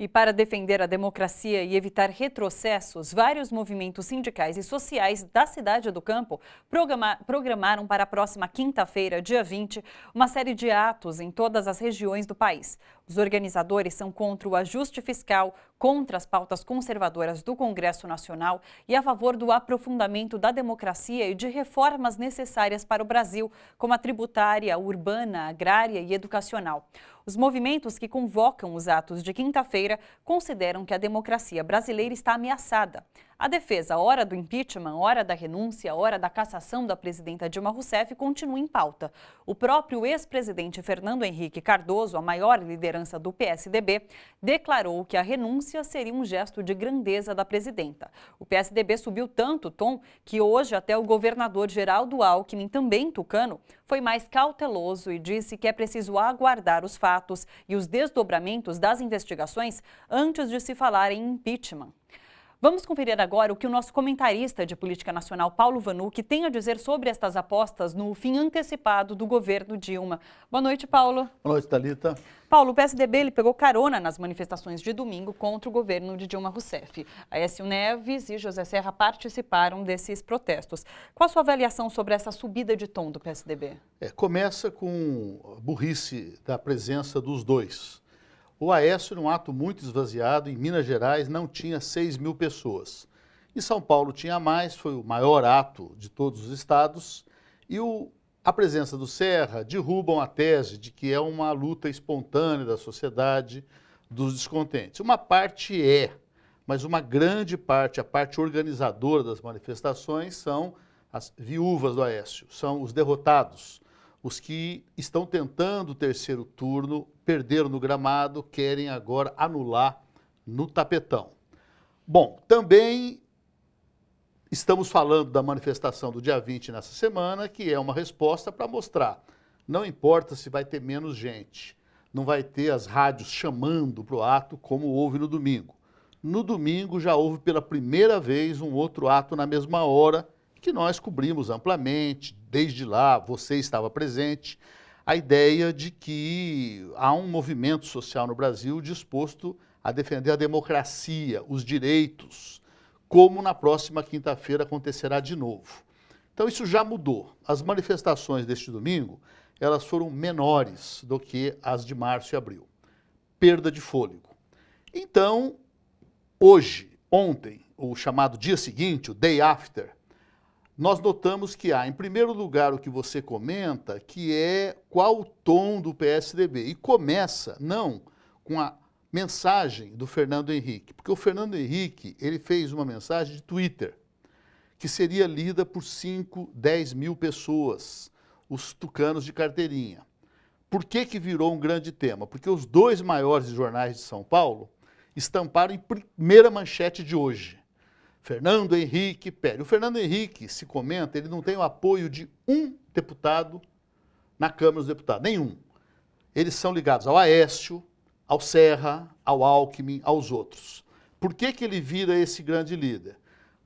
E para defender a democracia e evitar retrocessos, vários movimentos sindicais e sociais da cidade do Campo programaram para a próxima quinta-feira, dia 20, uma série de atos em todas as regiões do país. Os organizadores são contra o ajuste fiscal, contra as pautas conservadoras do Congresso Nacional e a favor do aprofundamento da democracia e de reformas necessárias para o Brasil, como a tributária, urbana, agrária e educacional. Os movimentos que convocam os atos de quinta-feira consideram que a democracia brasileira está ameaçada. A defesa, hora do impeachment, hora da renúncia, hora da cassação da presidenta Dilma Rousseff, continua em pauta. O próprio ex-presidente Fernando Henrique Cardoso, a maior liderança do PSDB, declarou que a renúncia seria um gesto de grandeza da presidenta. O PSDB subiu tanto o tom que hoje até o governador Geraldo Alckmin, também tucano, foi mais cauteloso e disse que é preciso aguardar os fatos e os desdobramentos das investigações antes de se falar em impeachment. Vamos conferir agora o que o nosso comentarista de política nacional, Paulo Vanucchi, tem a dizer sobre estas apostas no fim antecipado do governo Dilma. Boa noite, Paulo. Boa noite, Thalita. Paulo, o PSDB ele pegou carona nas manifestações de domingo contra o governo de Dilma Rousseff. Aécio Neves e José Serra participaram desses protestos. Qual a sua avaliação sobre essa subida de tom do PSDB? Começa com a burrice da presença dos dois. O Aécio, num ato muito esvaziado, em Minas Gerais não tinha 6.000 pessoas. Em São Paulo tinha mais, foi o maior ato de todos os estados. E a presença do Serra derrubam a tese de que é uma luta espontânea da sociedade, dos descontentes. Uma parte mas uma grande parte, a parte organizadora das manifestações, são as viúvas do Aécio, são os derrotados. Os que estão tentando o terceiro turno, perderam no gramado, querem agora anular no tapetão. Bom, também estamos falando da manifestação do dia 20 nessa semana, que é uma resposta para mostrar, não importa se vai ter menos gente, não vai ter as rádios chamando para o ato como houve no domingo. No domingo já houve pela primeira vez um outro ato na mesma hora, que nós cobrimos amplamente, desde lá você estava presente, a ideia de que há um movimento social no Brasil disposto a defender a democracia, os direitos, como na próxima quinta-feira acontecerá de novo. Então isso já mudou. As manifestações deste domingo, elas foram menores do que as de março e abril. Perda de fôlego. Então, ontem, o chamado dia seguinte, o day after, nós notamos que há, em primeiro lugar, o que você comenta, que é qual o tom do PSDB. E começa, não com a mensagem do Fernando Henrique, porque o Fernando Henrique ele fez uma mensagem de Twitter, que seria lida por 5, 10 mil pessoas, os tucanos de carteirinha. Por que virou um grande tema? Porque os dois maiores jornais de São Paulo estamparam em primeira manchete de hoje. Fernando Henrique pede. O Fernando Henrique, se comenta, ele não tem o apoio de um deputado na Câmara dos Deputados, nenhum. Eles são ligados ao Aécio, ao Serra, ao Alckmin, aos outros. Por que ele vira esse grande líder?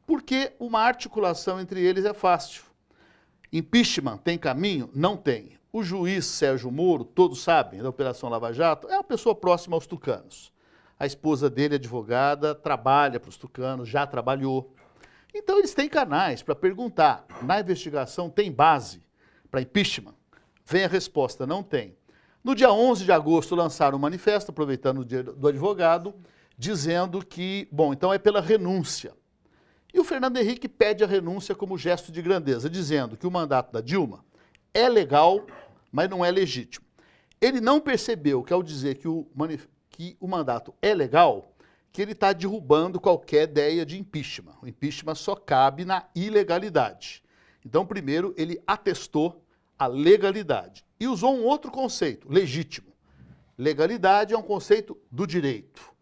Porque uma articulação entre eles é fácil. Impeachment tem caminho? Não tem. O juiz Sérgio Moro, todos sabem, da Operação Lava Jato, é uma pessoa próxima aos tucanos. A esposa dele, advogada, trabalha para os tucanos, já trabalhou. Então eles têm canais para perguntar. Na investigação tem base para impeachment? Vem a resposta, não tem. No dia 11 de agosto lançaram um manifesto, aproveitando o dia do advogado, dizendo que, bom, então é pela renúncia. E o Fernando Henrique pede a renúncia como gesto de grandeza, dizendo que o mandato da Dilma é legal, mas não é legítimo. Ele não percebeu que ao dizer que o mandato é legal, que ele está derrubando qualquer ideia de impeachment. O impeachment só cabe na ilegalidade. Então, primeiro, ele atestou a legalidade e usou um outro conceito, legítimo. Legalidade é um conceito do direito.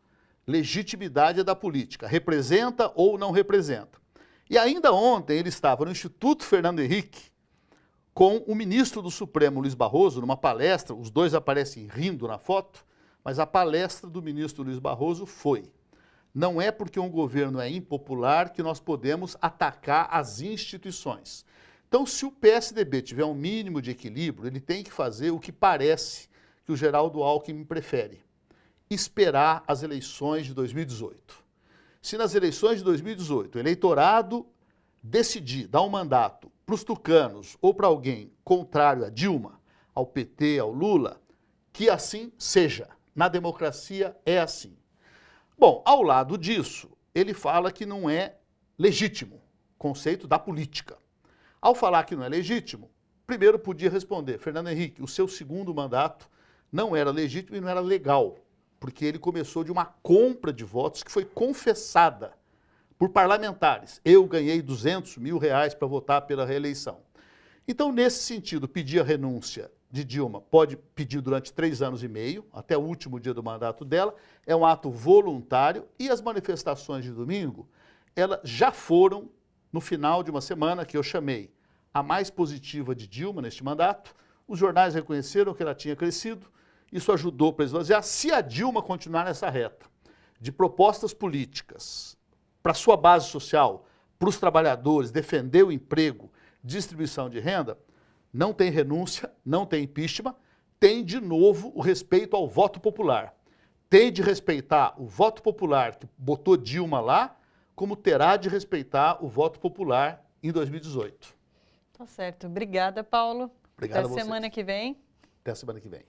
Legitimidade é da política. Representa ou não representa. E ainda ontem ele estava no Instituto Fernando Henrique com o ministro do Supremo, Luiz Barroso, numa palestra, os dois aparecem rindo na foto, mas a palestra do ministro Luiz Barroso foi: não é porque um governo é impopular que nós podemos atacar as instituições. Então, se o PSDB tiver um mínimo de equilíbrio, ele tem que fazer o que parece que o Geraldo Alckmin prefere: esperar as eleições de 2018. Se nas eleições de 2018 o eleitorado decidir dar um mandato para os tucanos ou para alguém contrário a Dilma, ao PT, ao Lula, que assim seja. Na democracia é assim. Bom, ao lado disso, ele fala que não é legítimo, conceito da política. Ao falar que não é legítimo, primeiro podia responder, Fernando Henrique, o seu segundo mandato não era legítimo e não era legal, porque ele começou de uma compra de votos que foi confessada por parlamentares. Eu ganhei 200 mil reais para votar pela reeleição. Então, nesse sentido, pedir a renúncia de Dilma pode pedir durante 3 anos e meio, até o último dia do mandato dela, é um ato voluntário e as manifestações de domingo, elas já foram no final de uma semana que eu chamei a mais positiva de Dilma neste mandato. Os jornais reconheceram que ela tinha crescido, isso ajudou para esvaziar. Se a Dilma continuar nessa reta de propostas políticas para sua base social, para os trabalhadores, defender o emprego, distribuição de renda, não tem renúncia, não tem impeachment, tem de novo o respeito ao voto popular. Tem de respeitar o voto popular que botou Dilma lá, como terá de respeitar o voto popular em 2018. Tá certo. Obrigada, Paulo. Obrigado Até semana que vem. Até semana que vem.